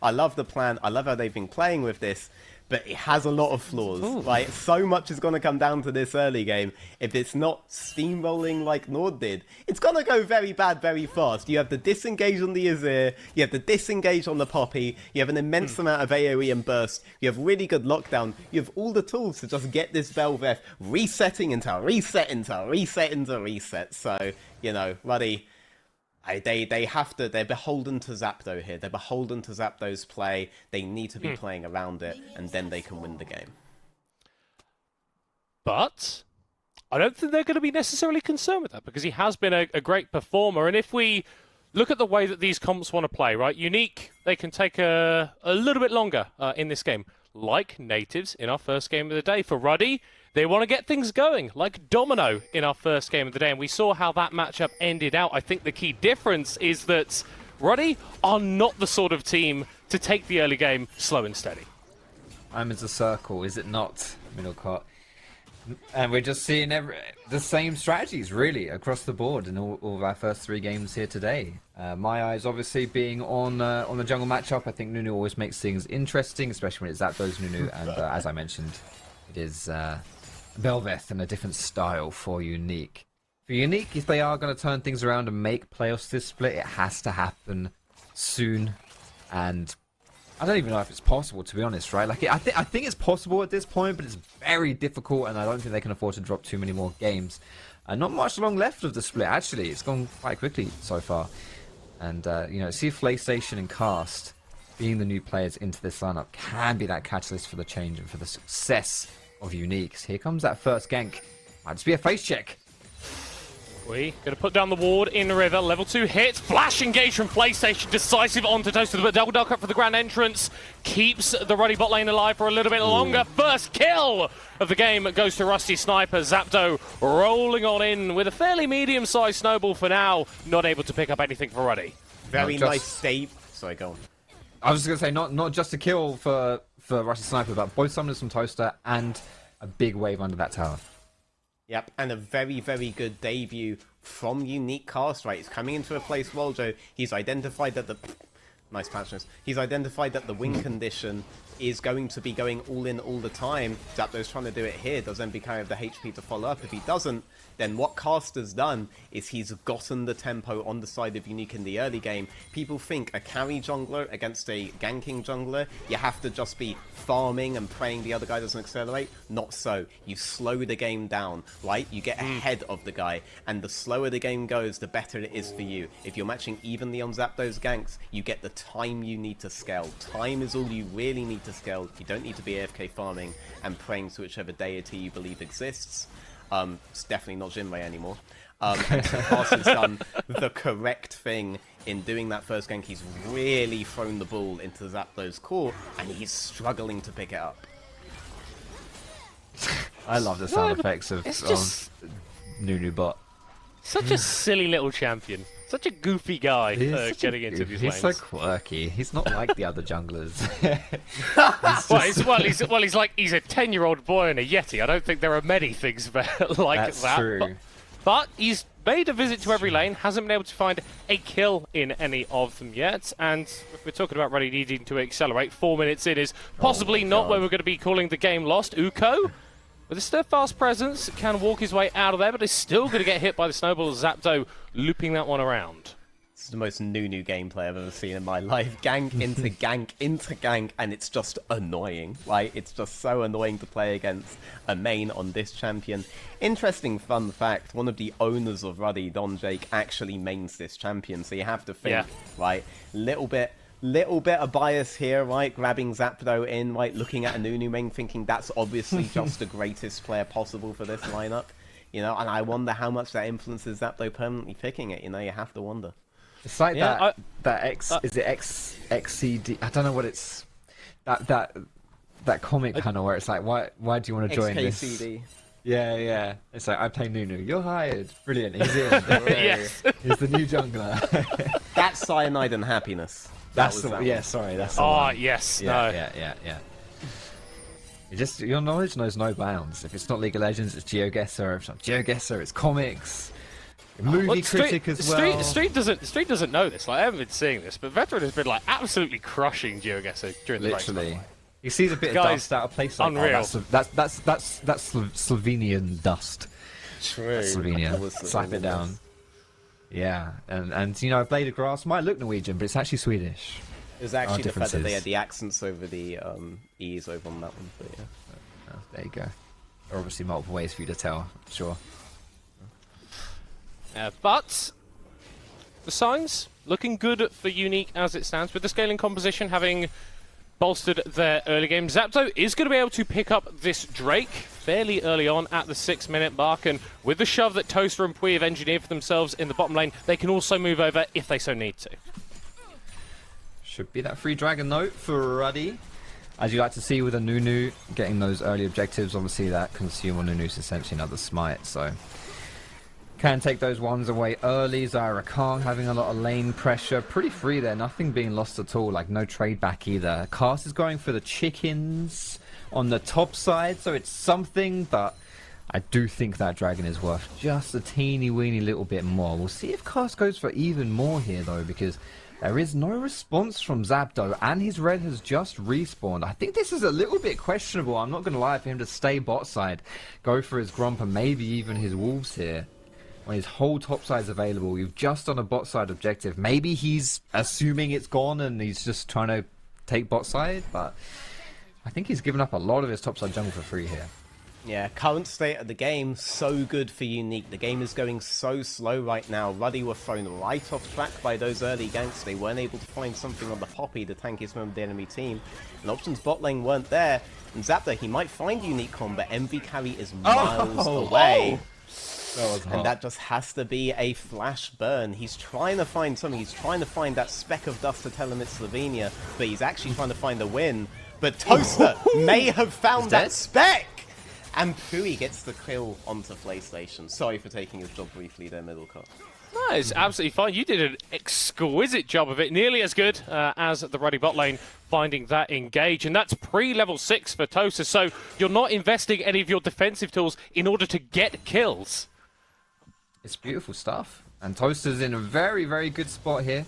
I love the plan. I love how they've been playing with this, but it has a lot of flaws. Ooh. Like, so much is going to come down to this early game. If it's not steamrolling like Nord did, it's going to go very bad very fast. You have the disengage on the Azir, you have the disengage on the Poppy, you have an immense amount of AoE and burst, you have really good lockdown, you have all the tools to just get this Belveth resetting into reset into reset into reset. So, you know, Ruddy... They have to, they're beholden to Zapdo here. They're beholden to Zapdo's play. They need to be playing around it, and then they can win the game. But I don't think they're going to be necessarily concerned with that, because he has been a great performer. And if we look at the way that these comps want to play, right, Uniq, they can take a little bit longer in this game, like Natives in our first game of the day. For Ruddy, they want to get things going, like Domino in our first game of the day, and we saw how that matchup ended out. I think the key difference is that Ruddy are not the sort of team to take the early game slow and steady. I'm as a circle, is it not, Middlecott? And we're just seeing the same strategies, really, across the board in all of our first 3 games here today. My eyes, obviously, being on the jungle matchup. I think Nunu always makes things interesting, especially when it's Zapdo's Nunu, and as I mentioned, it is... Belveth and a different style for Uniq. For Uniq, if they are going to turn things around and make playoffs this split, it has to happen soon. And I don't even know if it's possible, to be honest, right? Like, I think it's possible at this point, but it's very difficult, and I don't think they can afford to drop too many more games. Not much long left of the split, actually. It's gone quite quickly so far. And, you know, see if PlayStation and Cast, being the new players into this lineup, can be that catalyst for the change and for the success of Unique. Here comes that first gank. Might just be a face check. We gonna put down the ward in the river. Level 2 hit. Flash engage from PlayStation. Decisive onto Toasted, but double duck up for the grand entrance. Keeps the Ruddy bot lane alive for a little bit longer. First kill of the game goes to Rusty Sniper. Zapdo rolling on in with a fairly medium-sized snowball for now. Not able to pick up anything for Ruddy. Very nice save. Sorry, go on. I was just going to say, not just a kill for Rusty Sniper, but both summoners from Toaster and a big wave under that tower. Yep, and a very, very good debut from Unique Cast, right? He's coming into a place, Woljo. He's identified that the... Nice patchness. He's identified that the win condition is going to be going all in all the time. Zapdo's trying to do it here. Does MBK have the HP to follow up? If he doesn't, then what Cast has done is he's gotten the tempo on the side of Unique in the early game. People think a carry jungler against a ganking jungler, you have to just be farming and praying the other guy doesn't accelerate. Not so. You slow the game down, right? You get ahead of the guy, and the slower the game goes, the better it is for you. If you're matching evenly on Zapdo's ganks, you get the time you need to scale. Time is all you really need to scale. You don't need to be AFK farming and praying to whichever deity you believe exists. It's definitely not Jinwei anymore. And Cast has done the correct thing in doing that first gank. He's really thrown the ball into Zapdo's court, and he's struggling to pick it up. I love the sound effects of Nunu bot. Such a silly little champion. Such a goofy guy getting into these lanes. He's so quirky. He's not like the other junglers. He's a 10-year-old boy and a Yeti. I don't think there are many things like That's that. True. But he's made a visit to every lane, hasn't been able to find a kill in any of them yet. And if we're talking about Ruddy needing to accelerate, 4 minutes in is possibly not where we're going to be calling the game lost. Uko, with a steadfast presence, can walk his way out of there, but is still going to get hit by the snowball. Zapdo looping that one around. This is the most Nunu gameplay I've ever seen in my life. Gank into gank into gank, and it's just annoying. Like, it's just so annoying to play against a main on this champion. Interesting fun fact, one of the owners of Ruddy, Don Jake, actually mains this champion, so you have to think, right, little bit of bias here, right? Grabbing Zapdo in, right? Looking at a Nunu main, thinking that's obviously just the greatest player possible for this lineup, you know? And I wonder how much that influences Zapdo permanently picking it, you know? You have to wonder. It's like is it XCD? I don't know what it's... That comic kind of where it's like, why do you want to join this? XKCD. Yeah. It's like, I play Nunu. You're hired. Brilliant. He's in. Yes. He's the new jungler. That's Cyanide and Happiness. That's the one. Yeah, sorry. That's the one. one. Yes. Yeah. Your knowledge knows no bounds. If it's not League of Legends, it's GeoGuessr. If it's not GeoGuessr, it's comics. Movie critic as well. Street doesn't know this. Like, I haven't been seeing this, but Veteran has been like absolutely crushing GeoGuessr during the race. Literally. He sees a bit of Guys, dust out of place. Like, unreal. Oh, that's Slovenian dust. True. Slovenia. Slap it down. Yeah, and you know, Blade of Grass might look Norwegian, but it's actually Swedish. It was actually the fact that they differences. had the accents over the E's over on that one, but yeah. Oh, there you go. There are obviously multiple ways for you to tell, sure. But the signs looking good for Uniq as it stands, with the scaling composition having bolstered their early game. Zapdo is going to be able to pick up this Drake fairly early on at the 6-minute mark, and with the shove that Toaster and Pui have engineered for themselves in the bottom lane, they can also move over if they so need to. Should be that free dragon note for Ruddy. As you like to see with a Nunu, getting those early objectives, obviously that consume on Nunu is essentially another smite, so can take those ones away early. Zyra Khan having a lot of lane pressure. Pretty free there, nothing being lost at all, like no trade back either. Cast is going for the chickens on the top side, so it's something, but I do think that dragon is worth just a teeny weeny little bit more. We'll see if Cast goes for even more here though, because there is no response from Zapdo, and his red has just respawned. I think this is a little bit questionable, I'm not going to lie, for him to stay bot side, go for his Gromp and maybe even his Wolves here. When his whole top side's available, you've just done a bot side objective. Maybe he's assuming it's gone and he's just trying to take bot side, but I think he's given up a lot of his top side jungle for free here. Yeah, current state of the game, so good for Uniq. The game is going so slow right now. Ruddy were thrown right off track by those early ganks. They weren't able to find something on the Poppy, the tankiest member of the enemy team. And options bot lane weren't there. And Zapdo, he might find Uniq con, but MV carry is miles away. And that just has to be a flash burn. He's trying to find something. He's trying to find that speck of dust to tell him it's Slovenia, but he's actually trying to find a win. But Toaster may have found that speck! And Pui gets the kill onto PlayStation. Sorry for taking his job briefly there, Middlecock. No, it's absolutely fine. You did an exquisite job of it. Nearly as good as the Ruddy bot lane finding that engage. And that's pre-level 6 for Toaster. So you're not investing any of your defensive tools in order to get kills. It's beautiful stuff. And Toaster's in a very, very good spot here.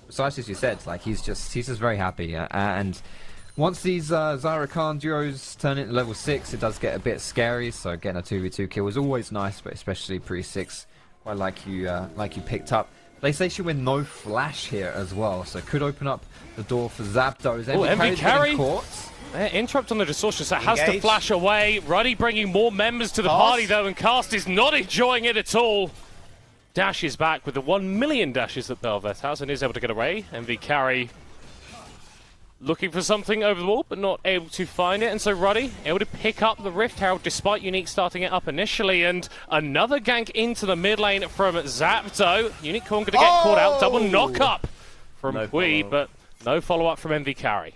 Precisely as you said, like he's just very happy. And once these Zyra Khan duos turn into level 6, it does get a bit scary. So getting a 2v2 kill is always nice, but especially pre-6, quite like you picked up. PlayStation with no flash here as well, so could open up the door for Zapdos. MV carry. Interrupt on the distortion, so has to flash away. Ruddy bringing more members to the party though, and Cast is not enjoying it at all. Dashes back with the 1 million dashes that Belveth has and is able to get away. MV carry looking for something over the wall, but not able to find it. And so Ruddy able to pick up the Rift Herald despite Uniq starting it up initially. And another gank into the mid lane from Zapdo. Uniq going to get caught out. Double knock up from Pui, but no follow up from MV carry.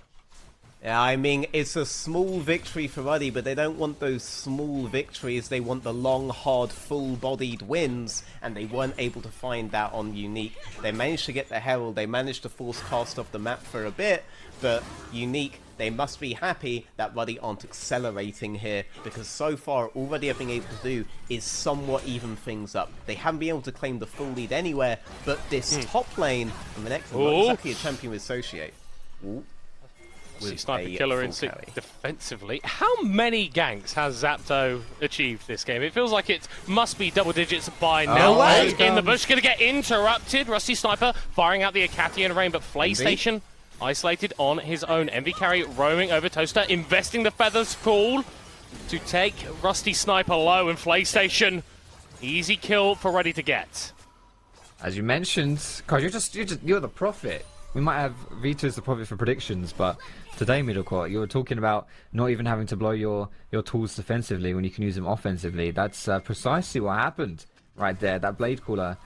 Yeah, I mean, it's a small victory for Ruddy, but they don't want those small victories. They want the long, hard, full-bodied wins, and they weren't able to find that on Uniq. They managed to get the Herald, they managed to force Cast off the map for a bit, but Uniq, they must be happy that Ruddy aren't accelerating here, because so far, all Ruddy have been able to do is somewhat even things up. They haven't been able to claim the full lead anywhere, but this top lane, and the next one, not exactly a champion with Associate. Ooh. Sniper killer instinct defensively. How many ganks has Zapdo achieved this game? It feels like it must be double digits by now. In the bush, going to get interrupted. Rusty Sniper firing out the Acathian rain, but PlayStation isolated on his own. MV carry roaming over Toaster, investing the feathers pool to take Rusty Sniper low, and PlayStation easy kill for Ruddy to get. As you mentioned, because you're the prophet. We might have Vito as the prophet for predictions, but today, Middlecourt, you were talking about not even having to blow your tools defensively when you can use them offensively. That's precisely what happened right there. That Blade Cooler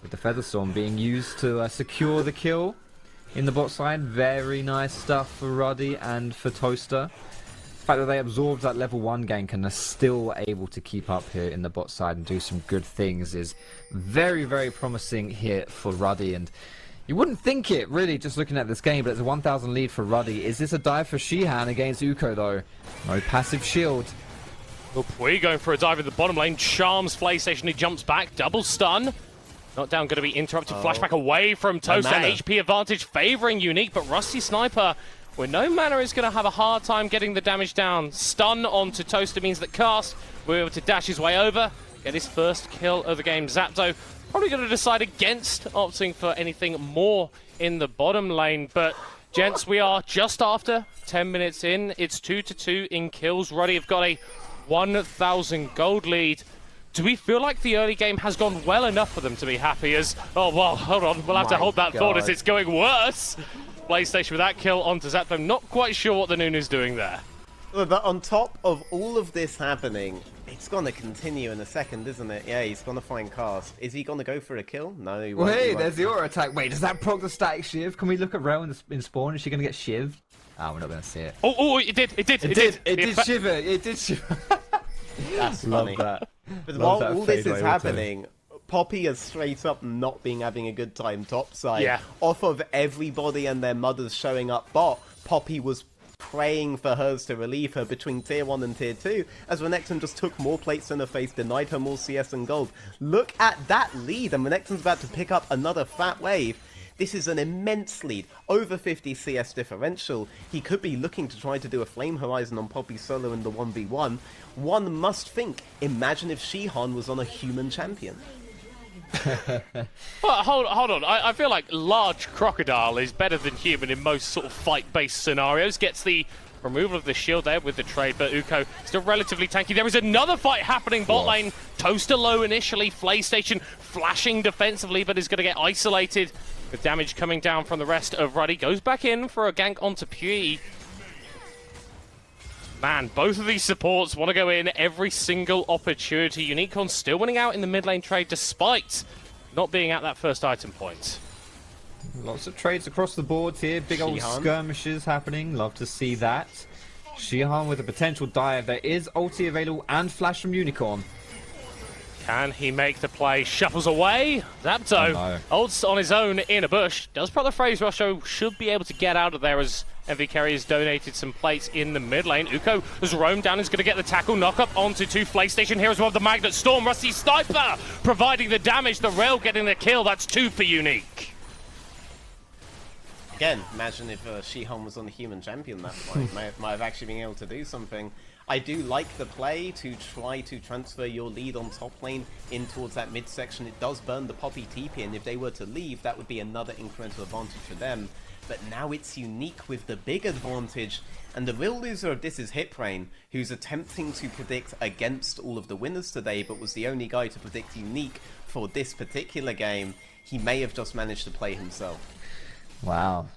with the Featherstorm being used to secure the kill in the bot side. Very nice stuff for Ruddy and for Toaster. The fact that they absorbed that level 1 gank and are still able to keep up here in the bot side and do some good things is very, very promising here for Ruddy. And you wouldn't think it, really, just looking at this game, but it's a 1,000 lead for Ruddy. Is this a dive for Shihan against Uko, though? No passive shield. Pui going for a dive in the bottom lane. Charms PlayStation, he jumps back. Double stun. Knockdown going to be interrupted. Flashback away from Toaster. HP advantage favoring Uniq, but Rusty Sniper, with no mana, is going to have a hard time getting the damage down. Stun onto Toaster means that Cast will be able to dash his way over, get his first kill of the game. Zapdo probably going to decide against opting for anything more in the bottom lane, but gents, we are just after 10 minutes in. It's 2-2 in kills. Ruddy have got a 1,000 gold lead. Do we feel like the early game has gone well enough for them to be happy as... Oh, well, hold on. We'll have to hold that thought as it's going worse. PlayStation with that kill onto Zapdo. Not quite sure what the Nunu's doing there. But on top of all of this happening, it's going to continue in a second, isn't it? Yeah, he's going to find Cast. Is he going to go for a kill? No, he won't. Well, hey, there's the aura attack. Wait, does that proc the static shiv? Can we look at Rel in spawn? Is she going to get shivved? Ah, we're not going to see it. Oh, it did. It did shiver. It did shiver. That's funny. Love that. But while all this is happening, Poppy is straight up not having a good time topside. Yeah. Off of everybody and their mothers showing up bot, Poppy was praying for hers to relieve her between tier 1 and tier 2, as Renekton just took more plates in her face, denied her more CS and gold. Look at that lead, and Renekton's about to pick up another fat wave. This is an immense lead, over 50 CS differential. He could be looking to try to do a Flame Horizon on Poppy solo in the 1v1. One must think, imagine if Shihan was on a human champion. Well, hold on. I feel like large crocodile is better than human in most sort of fight-based scenarios. Gets the removal of the shield there with the trade, but Uko still relatively tanky. There is another fight happening bot lane. Toaster low initially. PlayStation flashing defensively, but is going to get isolated. With damage coming down from the rest of Ruddy. Goes back in for a gank onto Pui. Man, both of these supports want to go in every single opportunity. Unicorn still winning out in the mid lane trade despite not being at that first item point. Lots of trades across the board here. Big old skirmishes happening. Love to see that. Shihan with a potential dive. There is ulti available and flash from Unicorn. Can he make the play? Shuffles away. Zapdo ults on his own in a bush. Does proc the phrase Rosho should be able to get out of there as MV Carry has donated some plates in the mid lane. Uko has roamed down, is going to get the tackle. Knock up onto two PlayStation heroes. One of the Magnet Storm. Rusty Sniper providing the damage. The Rail getting the kill. That's 2 for Uniq. Again, imagine if Shihan was on a human champion that point. might have actually been able to do something. I do like the play to try to transfer your lead on top lane in towards that midsection. It does burn the Poppy TP, and if they were to leave, that would be another incremental advantage for them. But now it's Uniq with the big advantage, and the real loser of this is Hitrain, who's attempting to predict against all of the winners today, but was the only guy to predict Uniq for this particular game. He may have just managed to play himself. Wow.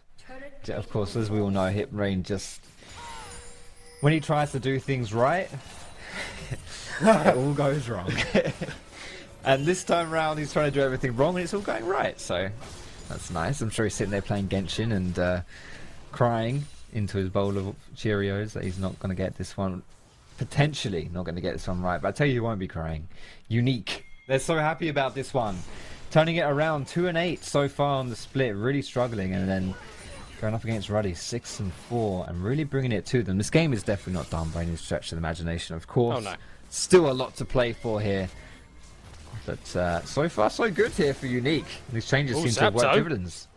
Of course, as we all know, Hitrain just... when he tries to do things right, it all goes wrong. And this time around, he's trying to do everything wrong, and it's all going right. So that's nice. I'm sure he's sitting there playing Genshin and crying into his bowl of Cheerios that he's not going to get this one, potentially not going to get this one right. But I tell you, he won't be crying. Uniq. They're so happy about this one. Turning it around, 2-8 so far on the split. Really struggling, and then going up against Ruddy, 6-4, and really bringing it to them. This game is definitely not done by any stretch of the imagination, of course. Oh, no. Still a lot to play for here. But so far, so good here for Uniq. These changes seem to have worked dividends.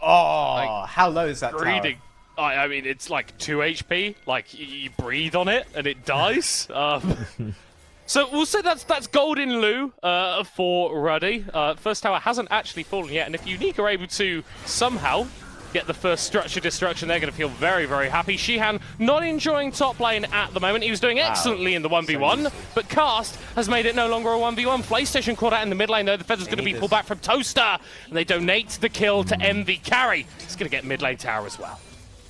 Oh, how low is that breathing. I mean, it's like 2 HP. Like, you breathe on it, and it dies. So we'll say that's gold in lieu for Ruddy. First tower hasn't actually fallen yet, and if Uniq are able to somehow get the first structure destruction, they're going to feel very, very happy. Shihan not enjoying top lane at the moment. He was doing excellently in the 1v1, but Cast has made it no longer a 1v1. PlayStation caught out in the mid lane, though. The feather's going to be pulled back from Toaster, and they donate the kill to MV Carry. He's going to get mid lane tower as well.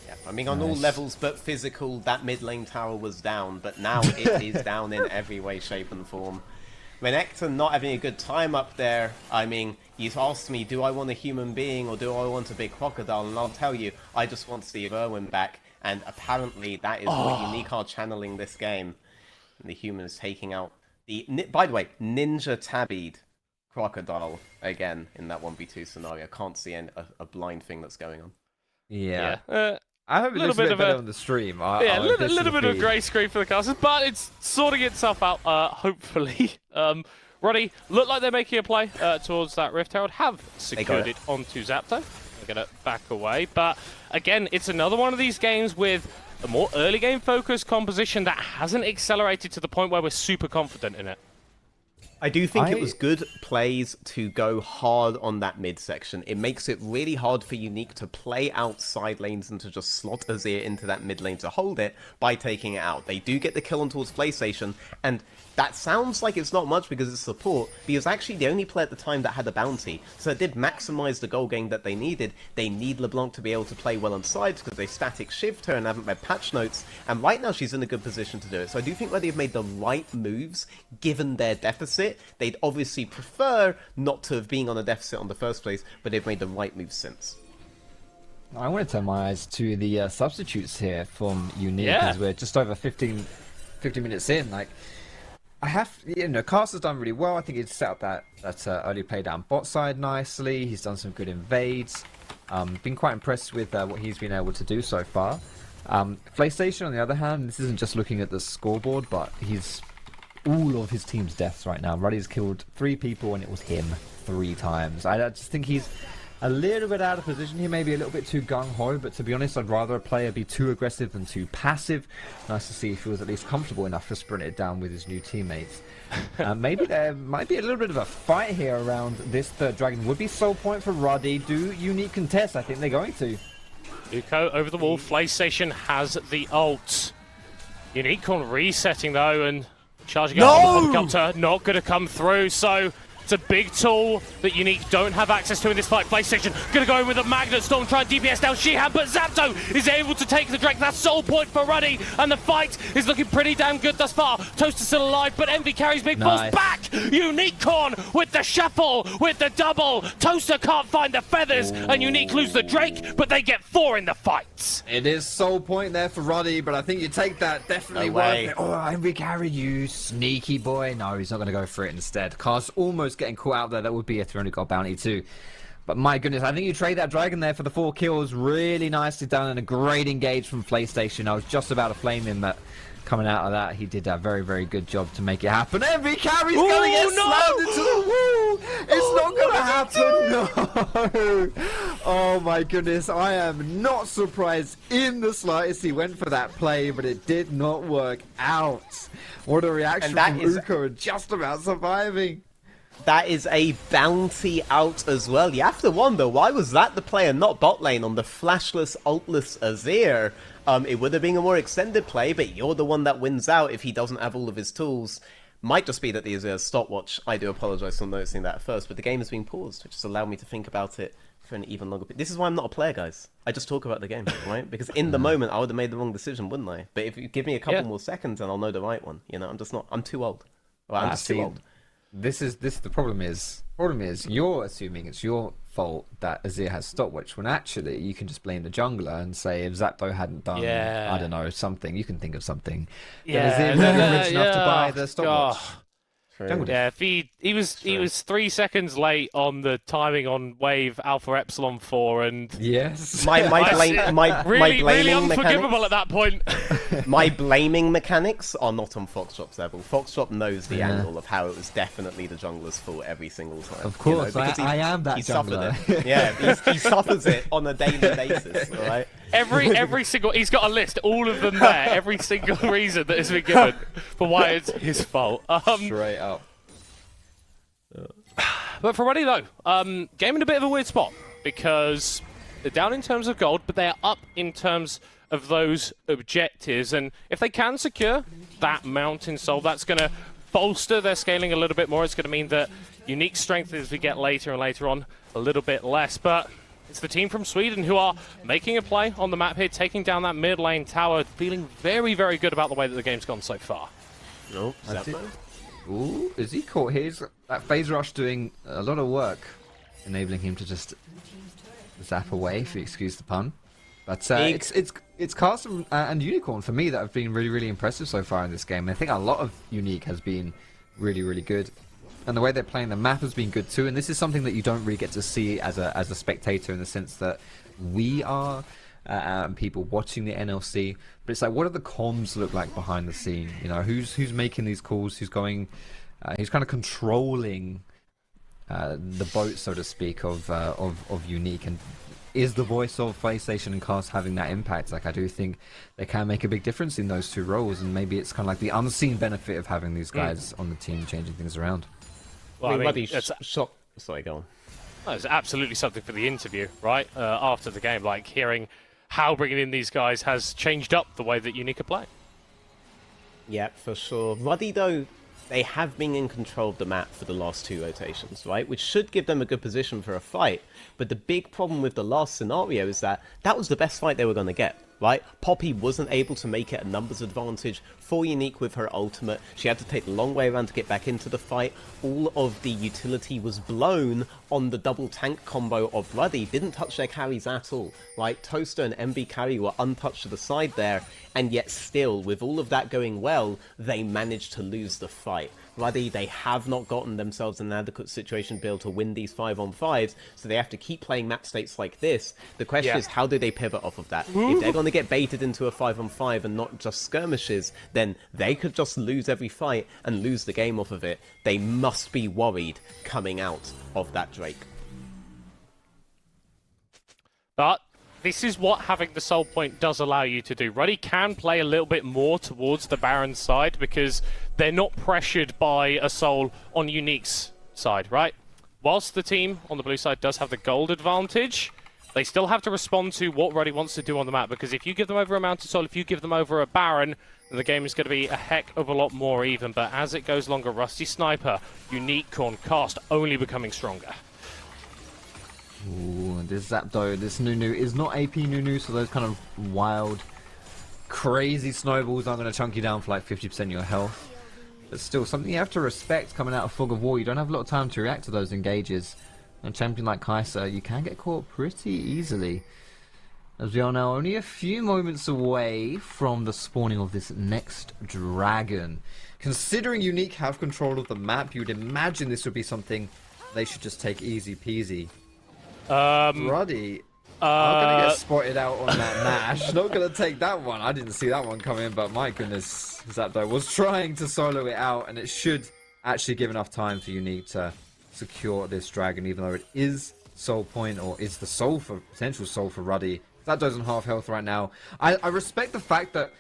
Yeah, I mean, on all levels but physical, that mid lane tower was down, but now it is down in every way, shape, and form. Renekton not having a good time up there. I mean, he's asked me, do I want a human being or do I want a big crocodile? And I'll tell you, I just want Steve Irwin back. And apparently that is what Uniq are channeling this game. And the human is taking out the, by the way, ninja tabbied crocodile again in that 1v2 scenario. Can't see a blind thing that's going on. Yeah. I hope it looks a bit better on the stream. Yeah, a little bit of grey screen for the casters, but it's sorting itself out, hopefully. Roddy, look like they're making a play towards that Rift Herald. Have secured it onto Zapto. They're going to back away. But again, it's another one of these games with a more early game focused composition that hasn't accelerated to the point where we're super confident in it. I do think it was good plays to go hard on that mid section. It makes it really hard for Uniq to play outside lanes and to just slot Azir into that mid lane to hold it by taking it out. They do get the kill on towards PlayStation, and that sounds like it's not much because it's support, but he was actually the only player at the time that had a bounty, so it did maximize the goal gain that they needed. They need LeBlanc to be able to play well on sides because they static shived her and haven't read patch notes, and right now she's in a good position to do it. So I do think that they've made the right moves given their deficit. They'd obviously prefer not to have been on a deficit on the first place, but they've made the right moves since. I want to turn my eyes to the substitutes here from Uniq, as we're just over 50 minutes in. Like, I have, Cast has done really well. I think he's set up that early play down bot side nicely. He's done some good invades. Been quite impressed with what he's been able to do so far. PlayStation, on the other hand, this isn't just looking at the scoreboard, but he's all of his team's deaths right now. Ruddy's killed 3 people, and it was him 3 times. I just think he's a little bit out of position here, maybe a little bit too gung-ho, but to be honest, I'd rather a player be too aggressive than too passive. Nice to see if he was at least comfortable enough to sprint it down with his new teammates. Maybe there might be a little bit of a fight here around this third dragon. Would be soul point for Ruddy. Do Uniq contest? I think they're going to. Uko over the wall. PlayStation has the ult. Uniq on resetting though, and charging up on the helicopter, not going to come through, so it's a big tool that Uniq don't have access to in this fight. PlayStation going to go in with a Magnet Storm, try and DPS down Shihan, but Zapto is able to take the Drake. That's soul point for Ruddy, and the fight is looking pretty damn good thus far. Toast is still alive, but Envy carries being forced back. Unicorn with the shuffle, with the double. Toaster can't find the feathers, and Uniq lose the Drake, but they get 4 in the fight. It is soul point there for Ruddy, but I think you take that, definitely worth it. Oh, Envy carry, you sneaky boy. No, he's not going to go for it instead. Cast almost getting caught out there. That would be if he only got bounty too. But my goodness, I think you trade that dragon there for the 4 kills. Really nicely done, and a great engage from PlayStation. I was just about to flame him, but coming out of that, he did a very, very good job to make it happen. Every carry's gonna get slammed into the wall. It's not gonna happen. No. Oh my goodness, I am not surprised in the slightest. He went for that play, but it did not work out. What a reaction from Uko, and just about surviving. That is a bounty out as well. You have to wonder, why was that the play and not bot lane on the flashless, ultless Azir? It would have been a more extended play, but you're the one that wins out if he doesn't have all of his tools. Might just be that the Azir stopwatch. I do apologise for noticing that at first, but the game has been paused, which has allowed me to think about it for an even longer period. This is why I'm not a player, guys. I just talk about the game, right? Because in the moment, I would have made the wrong decision, wouldn't I? But if you give me a couple more seconds, and I'll know the right one. You know, I'm just not. I'm too old. Well, I'm just too old. The problem is you're assuming it's your fault that Azir has stopwatch, when actually you can just blame the jungler and say if Zapdo hadn't done I don't know, something, you can think of something. Azir wasn't rich enough to buy the stopwatch. Yeah, if he was 3 seconds late on the timing on wave Alpha Epsilon 4, and my blaming really unforgivable mechanics, at that point. My blaming mechanics are not on Foxdrop's level. Foxdrop knows the angle of how it was definitely the jungler's fault every single time. Of course, I am that jungler. He suffers it on a daily basis. All right. Every single, he's got a list, all of them there. Every single reason that has been given for why it's his fault. Straight up. But for Ruddy though, game in a bit of a weird spot because they're down in terms of gold, but they're up in terms of those objectives. And if they can secure that mountain soul, that's going to bolster their scaling a little bit more. It's going to mean that Unique strength as we get later and later on a little bit less. But it's the team from Sweden who are making a play on the map here, taking down that mid lane tower, feeling very, very good about the way that the game's gone so far. No, ooh, is he caught here? That phase rush doing a lot of work, enabling him to just zap away, if you excuse the pun. But it's Carson and Unicorn for me that have been really, really impressive so far in this game. I think a lot of Unique has been really, really good. And the way they're playing the map has been good too. And this is something that you don't really get to see as a spectator, in the sense that we are people watching the NLC. But it's like, what do the comms look like behind the scene? You know, who's making these calls? Who's going He's kind of controlling the boat, so to speak, of Uniq, and is the voice of PlayStation and Cast having that impact? Like, I do think they can make a big difference in those two roles, and maybe it's kind of like the unseen benefit of having these guys on the team changing things around. Well, Ruddy shot. Sorry, go on. It's absolutely something for the interview, right? After the game, like hearing how bringing in these guys has changed up the way that Uniq are playing. Yeah, for sure. Ruddy, though, they have been in control of the map for the last 2 rotations, right? Which should give them a good position for a fight. But the big problem with the last scenario is that that was the best fight they were going to get, right? Poppy wasn't able to make it a numbers advantage for Uniq with her ultimate. She had to take the long way around to get back into the fight. All of the utility was blown on the double tank combo of Ruddy. Didn't touch their carries at all, right? Toaster and MB carry were untouched to the side there, and yet still, with all of that going well, they managed to lose the fight. Ruddy, they have not gotten themselves in an adequate situation to be able to win these 5-on-5s, so they have to keep playing map states like this. The question is, how do they pivot off of that? If they're going to get baited into a 5-on-5 and not just skirmishes, then they could just lose every fight and lose the game off of it. They must be worried coming out of that Drake. But this is what having the soul point does allow you to do. Ruddy can play a little bit more towards the Baron side because they're not pressured by a soul on Unique's side, right? Whilst the team on the blue side does have the gold advantage, they still have to respond to what Ruddy wants to do on the map, because if you give them over a mounted soul, if you give them over a Baron, then the game is going to be a heck of a lot more even. But as it goes longer, Rusty Sniper, Uniq on Cast only becoming stronger. Ooh, this Zapdo, this Nunu is not AP Nunu, so those kind of wild, crazy snowballs aren't going to chunk you down for like 50% of your health. But still, something you have to respect coming out of Fog of War. You don't have a lot of time to react to those engages. And a champion like Kai'Sa, you can get caught pretty easily. As we are now only a few moments away from the spawning of this next dragon. Considering Uniq have control of the map, you'd imagine this would be something they should just take easy peasy. Ruddy are going to get spotted out on that Nash. Not going to take that one. I didn't see that one come in, but my goodness, Zapdo was trying to solo it out, and it should actually give enough time for Uniq to secure this dragon, even though it is soul point, or is the soul for potential soul for Ruddy. Zapdo's on half health right now. I respect the fact that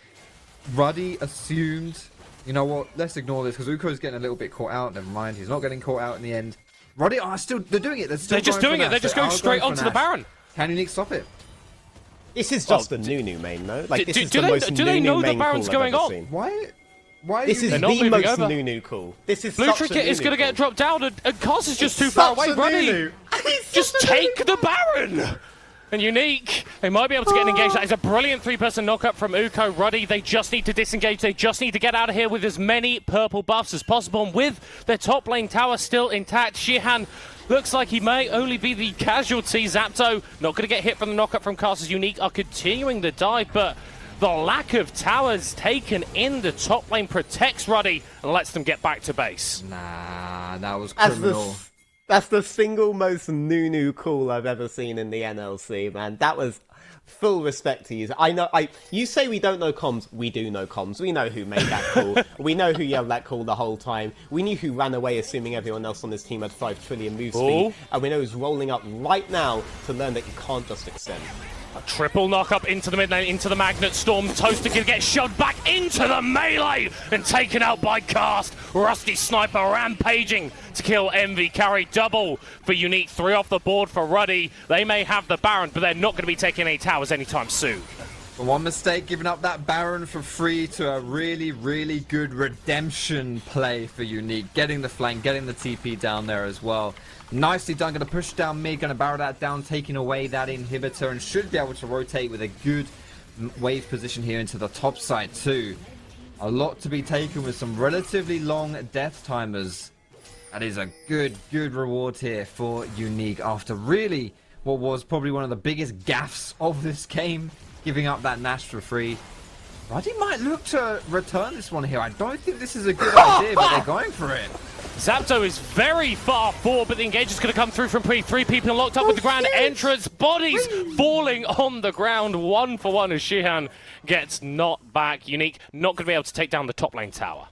Ruddy assumed, you know what, let's ignore this because Uko's getting a little bit caught out. Never mind, he's not getting caught out in the end. Ruddy are still, they're doing it. They're just doing it. They're just going straight onto the Baron. Can Uniq stop it? This is just the Nunu main, though. Like, this is do the most they Nunu know the main Baron's call going I've ever on? seen. Why This is the most Nunu call. This is Blue such Trinket a is going to Nunu get call. dropped down, and Cast is just too It's far such away. a Ruddy, Nunu. just take the Baron! And Uniq, they might be able to get an engage. That is a brilliant 3-person knockup from Uko. Ruddy, they just need to disengage. They just need to get out of here with as many purple buffs as possible. And with their top lane tower still intact, Shihan looks like he may only be the casualty. Zapdo not going to get hit from the knockup from Cast, as Uniq are continuing the dive, but the lack of towers taken in the top lane protects Ruddy and lets them get back to base. Nah, that was criminal. That's the single most Nunu call I've ever seen in the NLC, man. That was full respect to you. You say we don't know comms. We do know comms. We know who made that call. We know who yelled that call the whole time. We knew who ran away, assuming everyone else on this team had 5 trillion move speed. And we know who's rolling up right now to learn that you can't just extend. A triple knock-up into the mid lane, into the Magnet Storm. Toaster can get shoved back into the melee and taken out by Cast. Rusty Sniper rampaging to kill MV Carry. Double for Uniq. 3 off the board for Ruddy. They may have the Baron, but they're not going to be taking any towers anytime soon. One mistake, giving up that Baron for free to a really, really good redemption play for Uniq. Getting the flank, getting the TP down there as well. Nicely done, going to push down mid, going to barrel that down, taking away that inhibitor, and should be able to rotate with a good wave position here into the top side too. A lot to be taken with some relatively long death timers. That is a good reward here for Uniq after really what was probably one of the biggest gaffes of this game, giving up that Nash for free. Ruddy might look to return this one here. I don't think this is a good idea, but they're going for it. Zapdo is very far forward, but the engage is going to come through from Three people locked up with the grand entrance. Bodies falling on the ground, 1 for 1 as Shihan gets knocked back. Uniq not going to be able to take down the top lane tower.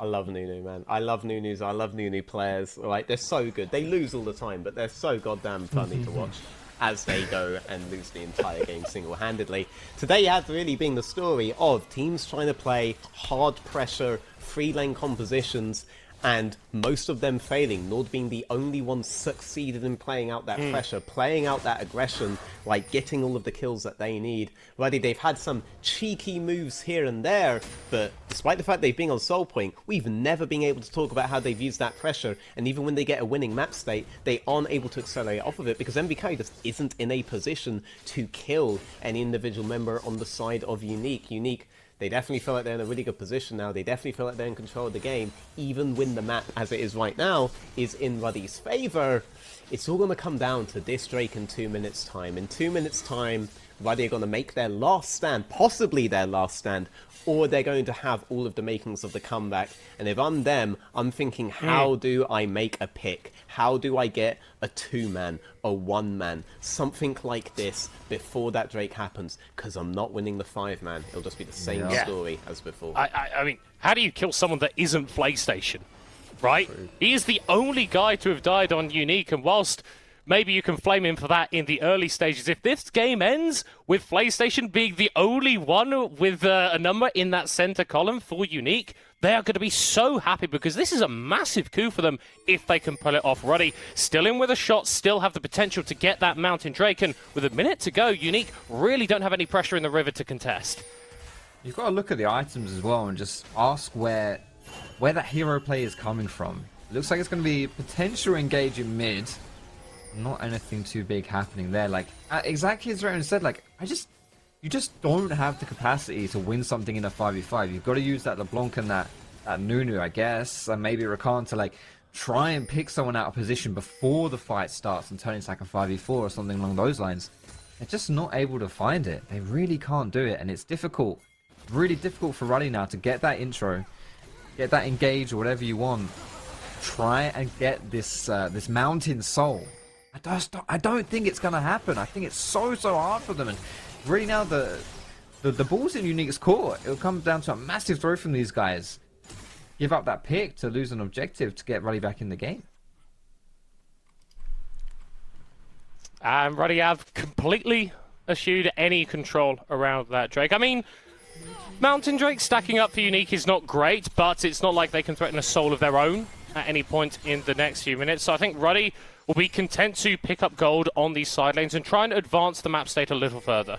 I love Nunu, man. I love Nunus. I love Nunu players. Like, they're so good. They lose all the time, but they're so goddamn funny to watch as they go and lose the entire game single-handedly. Today has really been the story of teams trying to play hard pressure, free lane compositions, and most of them failing. Nord being the only one succeeded in playing out that pressure, playing out that aggression, like getting all of the kills that they need. Ruddy, they've had some cheeky moves here and there, but despite the fact they've been on Soul Point, we've never been able to talk about how they've used that pressure, and even when they get a winning map state, they aren't able to accelerate off of it because MVK just isn't in a position to kill any individual member on the side of Uniq. Uniq, they definitely feel like they're in a really good position now. They definitely feel like they're in control of the game, even when the map, as it is right now, is in Ruddy's favor. It's all going to come down to this Drake in 2 minutes' time. In 2 minutes' time, Ruddy are going to make their last stand, possibly their last stand, or they're going to have all of the makings of the comeback. And if I'm them, I'm thinking, how do I make a pick? How do I get a 2-man, a 1-man, something like this before that Drake happens? Because I'm not winning the 5-man. It'll just be the same story as before. I mean, how do you kill someone that isn't PlayStation, right? He is the only guy to have died on Uniq, and whilst maybe you can flame him for that in the early stages, if this game ends with PlayStation being the only one with a number in that center column for Uniq, they are going to be so happy because this is a massive coup for them if they can pull it off. Ruddy still in with a shot, still have the potential to get that Mountain Drake, and with a minute to go, Uniq really don't have any pressure in the river to contest. You've got to look at the items as well and just ask where that hero play is coming from. It looks like it's going to be potential engage in mid. Not anything too big happening there. Like, exactly as Raven said, like, you just don't have the capacity to win something in a 5v5. You've got to use that LeBlanc and that Nunu, I guess, and maybe Rakan to, like, try and pick someone out of position before the fight starts and turn into like a 5v4 or something along those lines. They're just not able to find it. They really can't do it, and it's difficult. Really difficult for Ruddy now to get that intro, get that engage or whatever you want. Try and get this this Mountain Soul. I don't think it's going to happen. I think it's so hard for them, and really now the ball's in Unique's court. It'll come down to a massive throw from these guys. Give up that pick to lose an objective to get Ruddy back in the game. And Ruddy have completely eschewed any control around that Drake. I mean, Mountain Drake stacking up for Uniq is not great, but it's not like they can threaten a soul of their own at any point in the next few minutes. So I think Ruddy will be content to pick up gold on these side lanes and try and advance the map state a little further.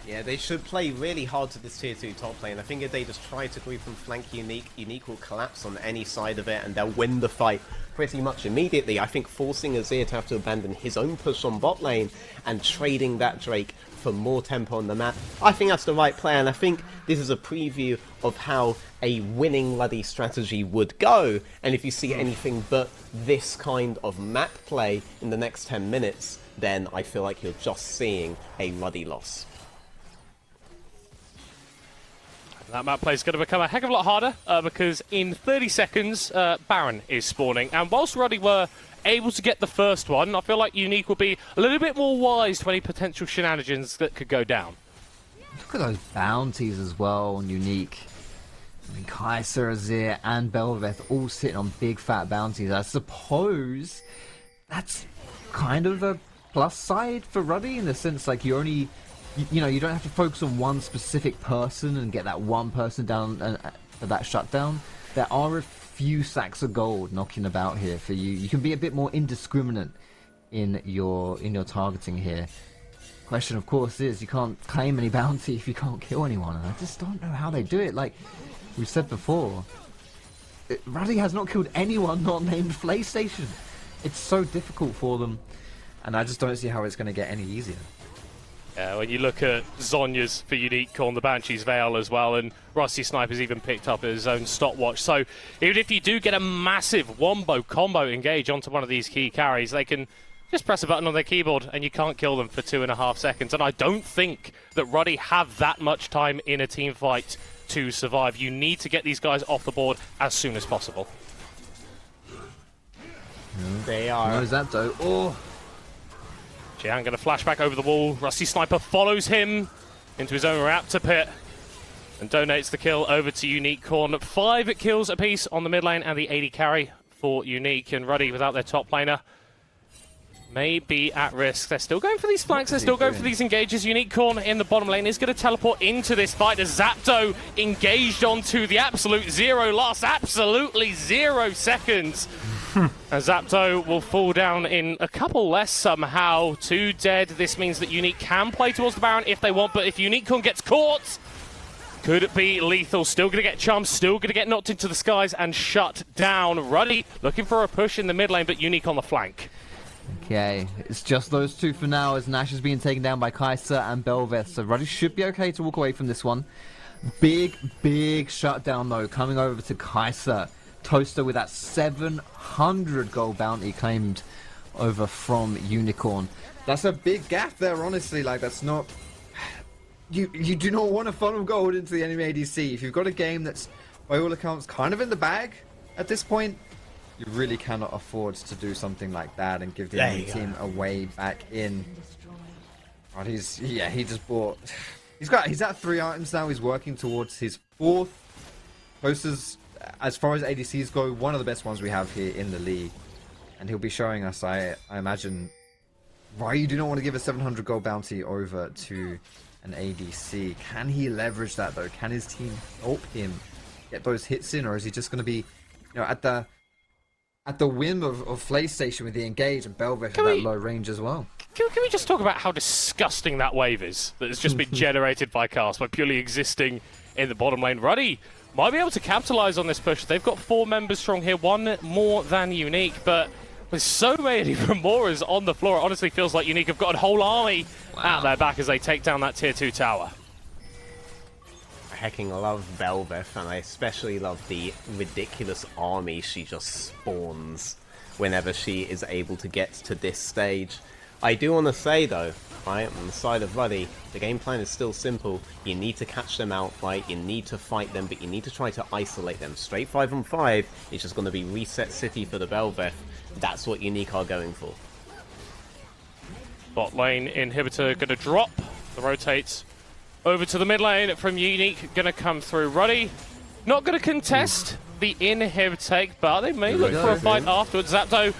Yeah, they should play really hard to this tier 2 top lane. I think if they just try to group and flank Uniq, Uniq will collapse on any side of it and they'll win the fight pretty much immediately. I think forcing Azir to have to abandon his own push on bot lane and trading that Drake for more tempo on the map, I think that's the right play, and I think this is a preview of how a winning Ruddy strategy would go. And if you see anything but this kind of map play in the next 10 minutes, then I feel like you're just seeing a Ruddy loss. That map play is going to become a heck of a lot harder because in 30 seconds, Baron is spawning. And whilst Ruddy were able to get the first one, I feel like Uniq will be a little bit more wise to any potential shenanigans that could go down. Look at those bounties as well on Uniq. I mean, Kai'Sa, Azir, and Belveth all sitting on big fat bounties. I suppose that's kind of a plus side for Ruddy in the sense like you only... You know, you don't have to focus on one specific person and get that one person down for that shutdown. There are a few sacks of gold knocking about here for you. You can be a bit more indiscriminate in your targeting here. Question, of course, is you can't claim any bounty if you can't kill anyone, and I just don't know how they do it. Like we said before, Ruddy has not killed anyone not named PlayStation. It's so difficult for them, and I just don't see how it's going to get any easier. When you look at Zhonya's for Uniq on the Banshee's Veil as well, and Rusty Sniper's even picked up his own stopwatch. So even if you do get a massive wombo combo engage onto one of these key carries, they can just press a button on their keyboard and you can't kill them for 2.5 seconds. And I don't think that Ruddy have that much time in a team fight to survive. You need to get these guys off the board as soon as possible. They are... Knows that though. Oh! Jiang going to flash back over the wall. Rusty Sniper follows him into his own Raptor pit. And donates the kill over to Uniq Corn. 5 kills apiece on the mid lane and the 80 carry for Uniq. And Ruddy, without their top laner, may be at risk. They're still going for these flanks, they're still going for these engages. Uniq Corn in the bottom lane is going to teleport into this fight as Zapdo engaged onto the absolute zero last absolutely 0 seconds. And Zapdo will fall down in a couple less somehow. 2 dead. This means that Uniq can play towards the Baron if they want, but if Uniq Corn gets caught, could it be lethal? Still going to get chumped, still going to get knocked into the skies and shut down. Ruddy looking for a push in the mid lane, but Uniq on the flank. Okay, it's just those 2 for now as Nash is being taken down by Kaiser and Belveth. So Ruddy should be okay to walk away from this one. Big shutdown though, coming over to Kaiser. Toaster with that 700 gold bounty claimed over from Unicorn. That's a big gap there, honestly. Like, that's not... You do not want to funnel gold into the enemy ADC. If you've got a game that's, by all accounts, kind of in the bag at this point, you really cannot afford to do something like that and give the enemy team a way back in. But he just bought... He's at 3 items now. He's working towards his 4th. Toaster's, as far as ADCs go, one of the best ones we have here in the league. And he'll be showing us, I imagine, why you do not want to give a 700 gold bounty over to an ADC. Can he leverage that though? Can his team help him get those hits in, or is he just going to be, you know, at the whim of PlayStation with the engage and Belveth at that low range as well? Can we just talk about how disgusting that wave is that has just been generated by Cast by purely existing in the bottom lane? Ruddy might be able to capitalize on this push. They've got 4 members strong here, 1 more than Uniq, but with so many Remoras on the floor, it honestly feels like Uniq have got a whole army at their back as they take down that tier 2 tower. I hecking love Belveth, and I especially love the ridiculous army she just spawns whenever she is able to get to this stage. I do want to say though, right, on the side of Ruddy, the game plan is still simple. You need to catch them out, right? You need to fight them, but you need to try to isolate them. Straight 5-on-5 is just going to be reset city for the Belveth. That's what Uniq are going for. Bot lane inhibitor going to drop. The rotates over to the mid lane from Uniq, going to come through. Ruddy not going to contest the inhib take, but they may look for a fight afterwards. Zapdo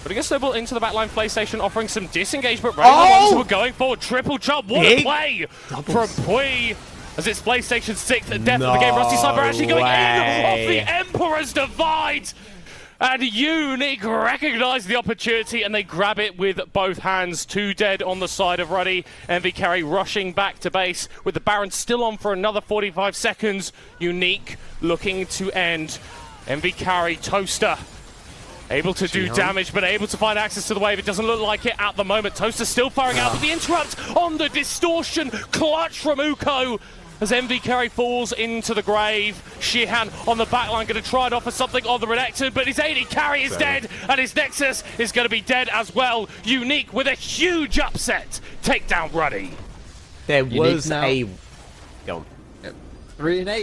putting a snowball into the backline PlayStation, offering some disengagement. Right, the ones who are going forward. Triple jump. What a play from Pui as it's PlayStation's 6th death of the game. Rusty Cyber actually going in off the Emperor's Divide. And Uniq recognize the opportunity and they grab it with both hands. 2 dead on the side of Ruddy. MV Carry rushing back to base with the Baron still on for another 45 seconds. Uniq looking to end. MV Carry, Toaster able to do damage, but able to find access to the wave. It doesn't look like it at the moment. Toaster still firing out, but the interrupt on the distortion. Clutch from Uko as MV Carry falls into the grave. Shihan on the backline going to try and offer something on the Renekton, but his AD carry is dead, and his Nexus is going to be dead as well. Uniq with a huge upset. Take down Ruddy. There was a... Go on. 3-8.